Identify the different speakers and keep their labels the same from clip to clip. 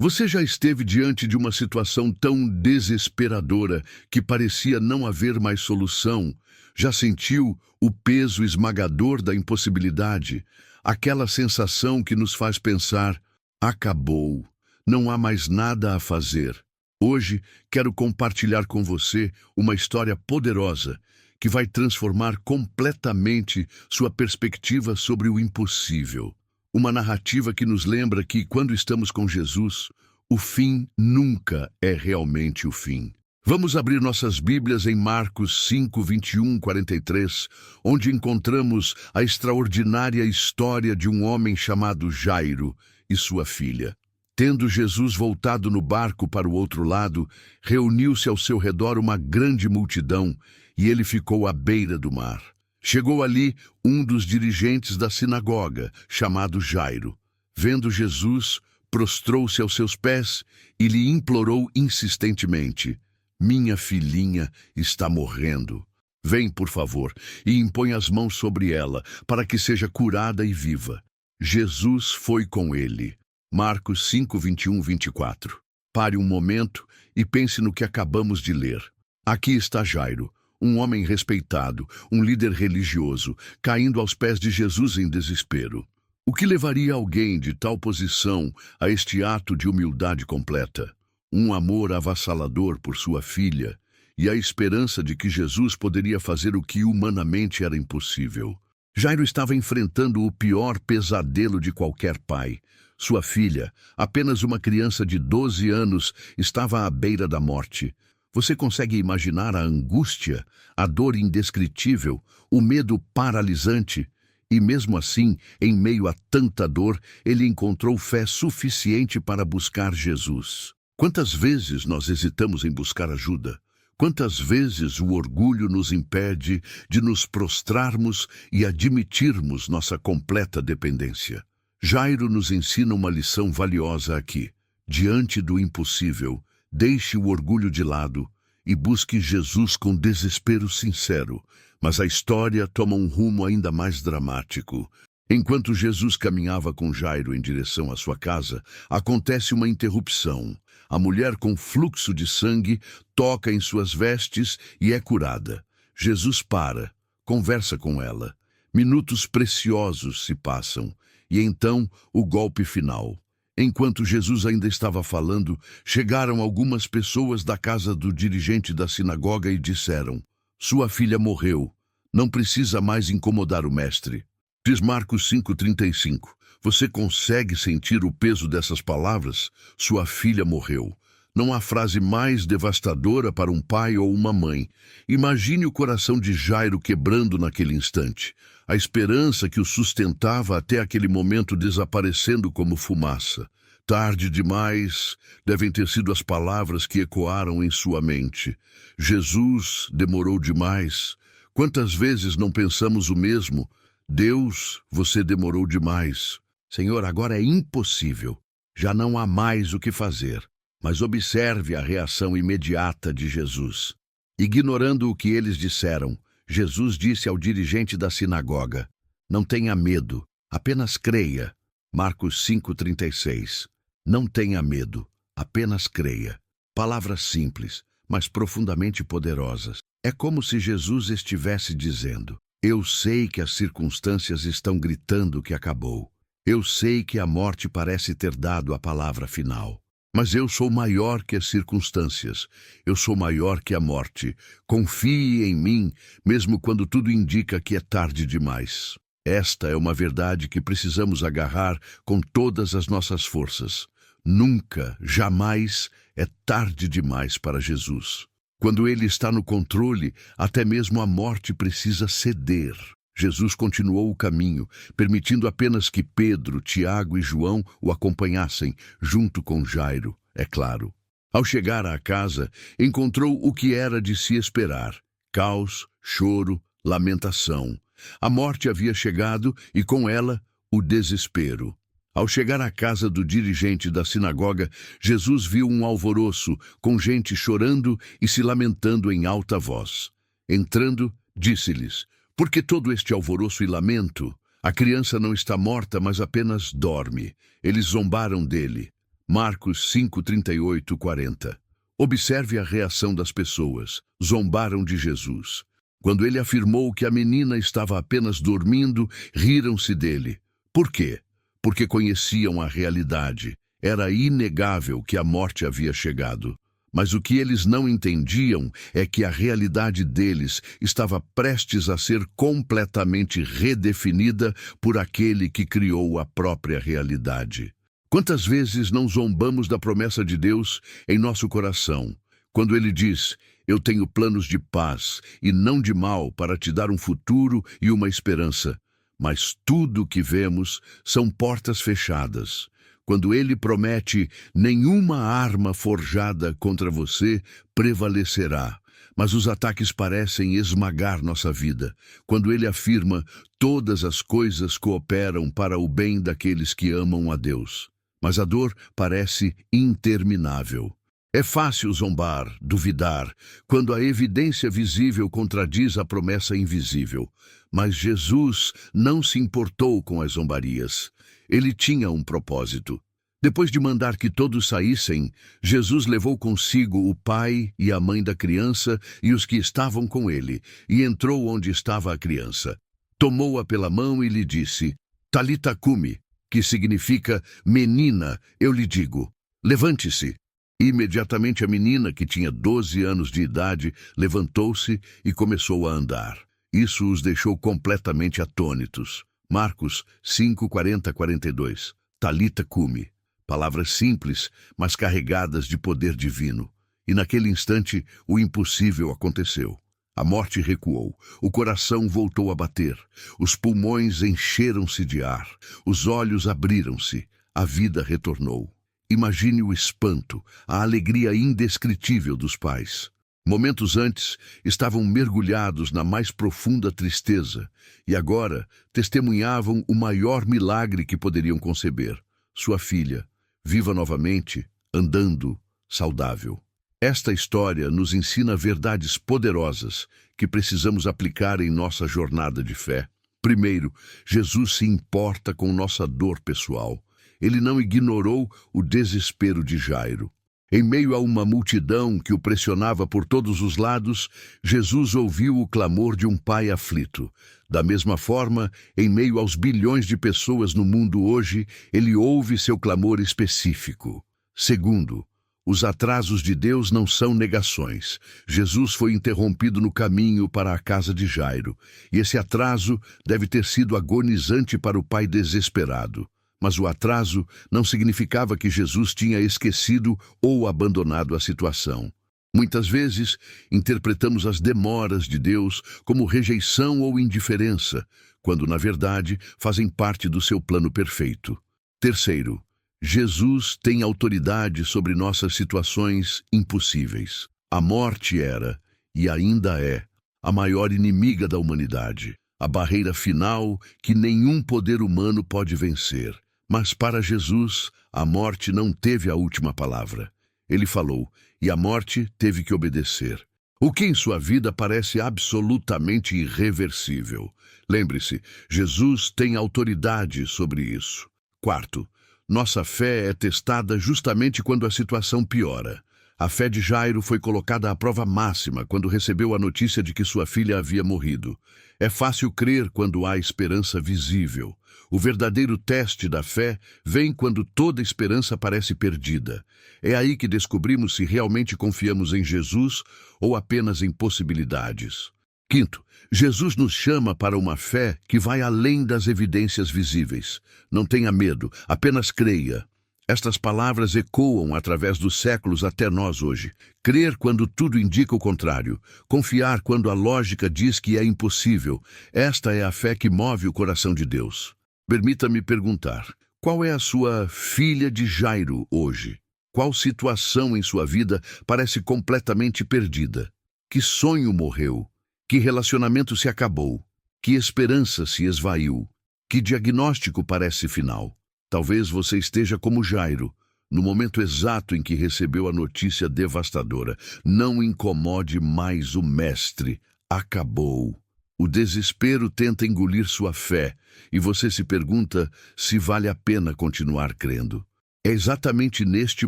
Speaker 1: Você já esteve diante de uma situação tão desesperadora que parecia não haver mais solução? Já sentiu o peso esmagador da impossibilidade? Aquela sensação que nos faz pensar: acabou, não há mais nada a fazer. Hoje quero compartilhar com você uma história poderosa que vai transformar completamente sua perspectiva sobre o impossível. Uma narrativa que nos lembra que, quando estamos com Jesus, o fim nunca é realmente o fim. Vamos abrir nossas Bíblias em Marcos 5, 21, 43, onde encontramos a extraordinária história de um homem chamado Jairo e sua filha. Tendo Jesus voltado no barco para o outro lado, reuniu-se ao seu redor uma grande multidão e ele ficou à beira do mar. Chegou ali um dos dirigentes da sinagoga, chamado Jairo. Vendo Jesus, prostrou-se aos seus pés e lhe implorou insistentemente: minha filhinha está morrendo. Vem, por favor, e impõe as mãos sobre ela, para que seja curada e viva. Jesus foi com ele. Marcos 5, 21, 24. Pare um momento e pense no que acabamos de ler. Aqui está Jairo, um homem respeitado, um líder religioso, caindo aos pés de Jesus em desespero. O que levaria alguém de tal posição a este ato de humildade completa? Um amor avassalador por sua filha e a esperança de que Jesus poderia fazer o que humanamente era impossível. Jairo estava enfrentando o pior pesadelo de qualquer pai. Sua filha, apenas uma criança de 12 anos, estava à beira da morte. Você consegue imaginar a angústia, a dor indescritível, o medo paralisante? E mesmo assim, em meio a tanta dor, ele encontrou fé suficiente para buscar Jesus. Quantas vezes nós hesitamos em buscar ajuda? Quantas vezes o orgulho nos impede de nos prostrarmos e admitirmos nossa completa dependência? Jairo nos ensina uma lição valiosa aqui. Diante do impossível, deixe o orgulho de lado e busque Jesus com desespero sincero. Mas a história toma um rumo ainda mais dramático. Enquanto Jesus caminhava com Jairo em direção à sua casa, acontece uma interrupção. A mulher com fluxo de sangue toca em suas vestes e é curada. Jesus para, conversa com ela. Minutos preciosos se passam, e então o golpe final. Enquanto Jesus ainda estava falando, chegaram algumas pessoas da casa do dirigente da sinagoga e disseram: sua filha morreu, não precisa mais incomodar o mestre. Diz Marcos 5,35. Você consegue sentir o peso dessas palavras? Sua filha morreu. Não há frase mais devastadora para um pai ou uma mãe. Imagine o coração de Jairo quebrando naquele instante. A esperança que o sustentava até aquele momento desaparecendo como fumaça. Tarde demais, devem ter sido as palavras que ecoaram em sua mente. Jesus demorou demais. Quantas vezes não pensamos o mesmo? Deus, você demorou demais. Senhor, agora é impossível. Já não há mais o que fazer. Mas observe a reação imediata de Jesus. Ignorando o que eles disseram, Jesus disse ao dirigente da sinagoga: não tenha medo, apenas creia. Marcos 5,36. Não tenha medo, apenas creia. Palavras simples, mas profundamente poderosas. É como se Jesus estivesse dizendo: eu sei que as circunstâncias estão gritando que acabou. Eu sei que a morte parece ter dado a palavra final. Mas eu sou maior que as circunstâncias. Eu sou maior que a morte. Confie em mim, mesmo quando tudo indica que é tarde demais. Esta é uma verdade que precisamos agarrar com todas as nossas forças. Nunca, jamais é tarde demais para Jesus. Quando Ele está no controle, até mesmo a morte precisa ceder. Jesus continuou o caminho, permitindo apenas que Pedro, Tiago e João o acompanhassem, junto com Jairo, é claro. Ao chegar à casa, encontrou o que era de se esperar: caos, choro, lamentação. A morte havia chegado e, com ela, o desespero. Ao chegar à casa do dirigente da sinagoga, Jesus viu um alvoroço, com gente chorando e se lamentando em alta voz. Entrando, disse-lhes: por que todo este alvoroço e lamento? A criança não está morta, mas apenas dorme. Eles zombaram dele. Marcos 5, 38, 40. Observe a reação das pessoas. Zombaram de Jesus. Quando ele afirmou que a menina estava apenas dormindo, riram-se dele. Por quê? Porque conheciam a realidade. Era inegável que a morte havia chegado. Mas o que eles não entendiam é que a realidade deles estava prestes a ser completamente redefinida por aquele que criou a própria realidade. Quantas vezes não zombamos da promessa de Deus em nosso coração, quando Ele diz: "Eu tenho planos de paz e não de mal para te dar um futuro e uma esperança." Mas tudo o que vemos são portas fechadas. Quando Ele promete: "Nenhuma arma forjada contra você prevalecerá." Mas os ataques parecem esmagar nossa vida. Quando Ele afirma: "Todas as coisas cooperam para o bem daqueles que amam a Deus." Mas a dor parece interminável. É fácil zombar, duvidar, quando a evidência visível contradiz a promessa invisível. Mas Jesus não se importou com as zombarias. Ele tinha um propósito. Depois de mandar que todos saíssem, Jesus levou consigo o pai e a mãe da criança e os que estavam com ele, e entrou onde estava a criança. Tomou-a pela mão e lhe disse: "Talita cumi", que significa: "Menina, eu lhe digo, levante-se." Imediatamente a menina, que tinha 12 anos de idade, levantou-se e começou a andar. Isso os deixou completamente atônitos. Marcos 5, 40, 42. Talita cumi. Palavras simples, mas carregadas de poder divino. E naquele instante, o impossível aconteceu. A morte recuou, o coração voltou a bater, os pulmões encheram-se de ar, os olhos abriram-se, a vida retornou. Imagine o espanto, a alegria indescritível dos pais. Momentos antes, estavam mergulhados na mais profunda tristeza, e agora testemunhavam o maior milagre que poderiam conceber: sua filha, viva novamente, andando, saudável. Esta história nos ensina verdades poderosas que precisamos aplicar em nossa jornada de fé. Primeiro, Jesus se importa com nossa dor pessoal. Ele não ignorou o desespero de Jairo. Em meio a uma multidão que o pressionava por todos os lados, Jesus ouviu o clamor de um pai aflito. Da mesma forma, em meio aos bilhões de pessoas no mundo hoje, ele ouve seu clamor específico. Segundo, os atrasos de Deus não são negações. Jesus foi interrompido no caminho para a casa de Jairo, e esse atraso deve ter sido agonizante para o pai desesperado. Mas o atraso não significava que Jesus tinha esquecido ou abandonado a situação. Muitas vezes, interpretamos as demoras de Deus como rejeição ou indiferença, quando, na verdade, fazem parte do seu plano perfeito. Terceiro, Jesus tem autoridade sobre nossas situações impossíveis. A morte era, e ainda é, a maior inimiga da humanidade, a barreira final que nenhum poder humano pode vencer. Mas para Jesus, a morte não teve a última palavra. Ele falou, e a morte teve que obedecer. O que em sua vida parece absolutamente irreversível. Lembre-se, Jesus tem autoridade sobre isso. Quarto, nossa fé é testada justamente quando a situação piora. A fé de Jairo foi colocada à prova máxima quando recebeu a notícia de que sua filha havia morrido. É fácil crer quando há esperança visível. O verdadeiro teste da fé vem quando toda esperança parece perdida. É aí que descobrimos se realmente confiamos em Jesus ou apenas em possibilidades. Quinto, Jesus nos chama para uma fé que vai além das evidências visíveis. Não tenha medo, apenas creia. Estas palavras ecoam através dos séculos até nós hoje. Crer quando tudo indica o contrário. Confiar quando a lógica diz que é impossível. Esta é a fé que move o coração de Deus. Permita-me perguntar, qual é a sua filha de Jairo hoje? Qual situação em sua vida parece completamente perdida? Que sonho morreu? Que relacionamento se acabou? Que esperança se esvaiu? Que diagnóstico parece final? Talvez você esteja como Jairo, no momento exato em que recebeu a notícia devastadora. Não incomode mais o mestre. Acabou. O desespero tenta engolir sua fé, e você se pergunta se vale a pena continuar crendo. É exatamente neste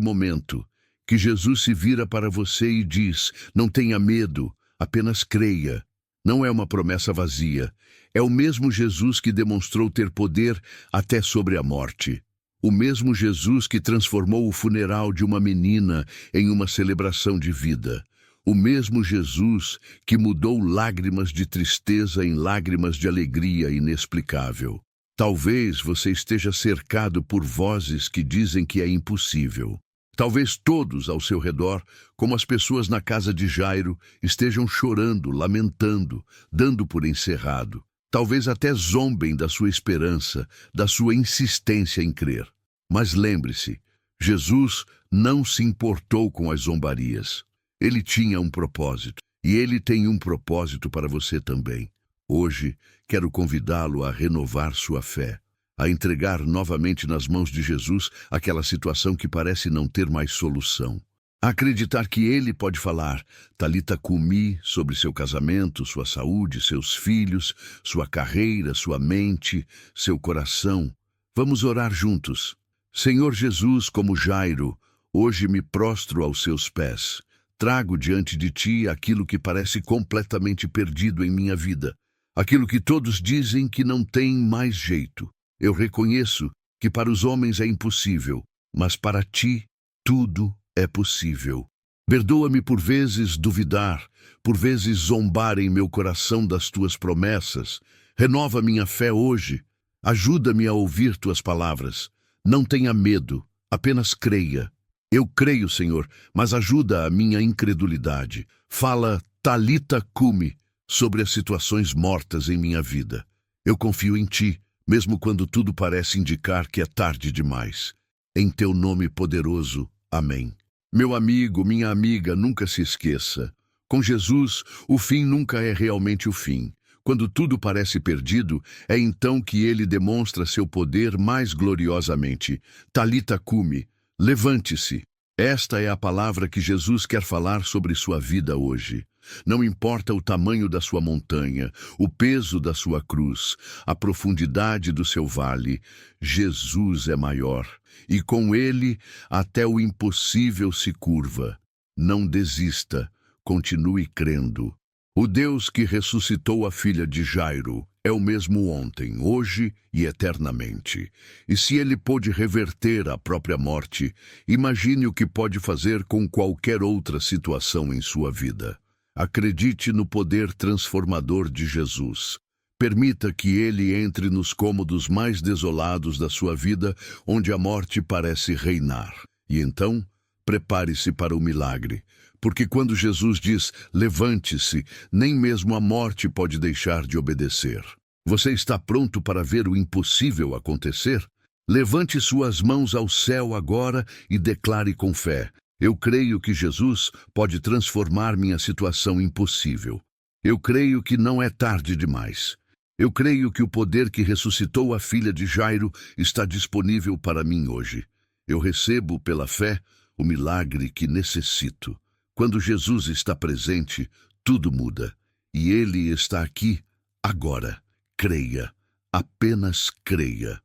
Speaker 1: momento que Jesus se vira para você e diz: não tenha medo, apenas creia. Não é uma promessa vazia. É o mesmo Jesus que demonstrou ter poder até sobre a morte. O mesmo Jesus que transformou o funeral de uma menina em uma celebração de vida. O mesmo Jesus que mudou lágrimas de tristeza em lágrimas de alegria inexplicável. Talvez você esteja cercado por vozes que dizem que é impossível. Talvez todos ao seu redor, como as pessoas na casa de Jairo, estejam chorando, lamentando, dando por encerrado. Talvez até zombem da sua esperança, da sua insistência em crer. Mas lembre-se, Jesus não se importou com as zombarias. Ele tinha um propósito, e ele tem um propósito para você também. Hoje, quero convidá-lo a renovar sua fé, a entregar novamente nas mãos de Jesus aquela situação que parece não ter mais solução. A acreditar que ele pode falar, Talita cumi, sobre seu casamento, sua saúde, seus filhos, sua carreira, sua mente, seu coração. Vamos orar juntos. Senhor Jesus, como Jairo, hoje me prostro aos seus pés. Trago diante de ti aquilo que parece completamente perdido em minha vida. Aquilo que todos dizem que não tem mais jeito. Eu reconheço que para os homens é impossível, mas para ti tudo é possível. Perdoa-me por vezes duvidar, por vezes zombar em meu coração das tuas promessas. Renova minha fé hoje. Ajuda-me a ouvir tuas palavras. Não tenha medo, apenas creia. Eu creio, Senhor, mas ajuda a minha incredulidade. Fala Talita cumi sobre as situações mortas em minha vida. Eu confio em ti, mesmo quando tudo parece indicar que é tarde demais. Em teu nome poderoso. Amém. Meu amigo, minha amiga, nunca se esqueça. Com Jesus, o fim nunca é realmente o fim. Quando tudo parece perdido, é então que ele demonstra seu poder mais gloriosamente. Talita cumi, levante-se. Esta é a palavra que Jesus quer falar sobre sua vida hoje. Não importa o tamanho da sua montanha, o peso da sua cruz, a profundidade do seu vale, Jesus é maior. E com ele, até o impossível se curva. Não desista, continue crendo. O Deus que ressuscitou a filha de Jairo é o mesmo ontem, hoje e eternamente. E se ele pôde reverter a própria morte, imagine o que pode fazer com qualquer outra situação em sua vida. Acredite no poder transformador de Jesus. Permita que ele entre nos cômodos mais desolados da sua vida, onde a morte parece reinar. E então, prepare-se para o milagre. Porque quando Jesus diz, levante-se, nem mesmo a morte pode deixar de obedecer. Você está pronto para ver o impossível acontecer? Levante suas mãos ao céu agora e declare com fé. Eu creio que Jesus pode transformar minha situação impossível. Eu creio que não é tarde demais. Eu creio que o poder que ressuscitou a filha de Jairo está disponível para mim hoje. Eu recebo, pela fé, o milagre que necessito. Quando Jesus está presente, tudo muda. E ele está aqui agora. Creia. Apenas creia.